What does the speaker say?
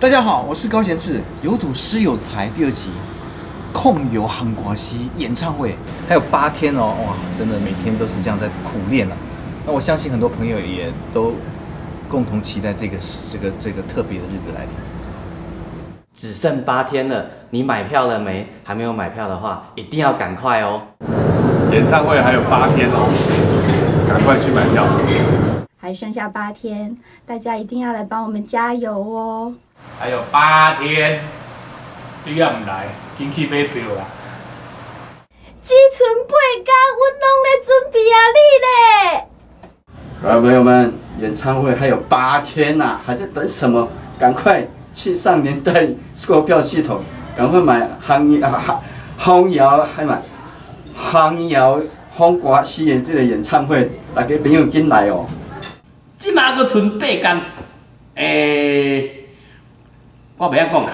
大家好，我是高贤志，有土诗有才第2集，炕謠夯歌詩演唱会，还有8天哦，哇，真的每天都是这样在苦练啊。那我相信很多朋友也都共同期待这个特别的日子来临。只剩8天了，你买票了没？还没有买票的话，一定要赶快哦。演唱会还有8天哦，赶快去买票。还剩下8天，大家一定要来帮我们加油哦！还有8天，你要唔来，紧去买票啦！只剩8天，我拢在准备啊你嘞！各位朋友们，演唱会还有8天呐、还在等什么？赶快去上年代购票系统，赶快买夯謠夯歌詩的这个演唱会，大家朋友紧来哦！即马阁剩8天，我袂晓讲。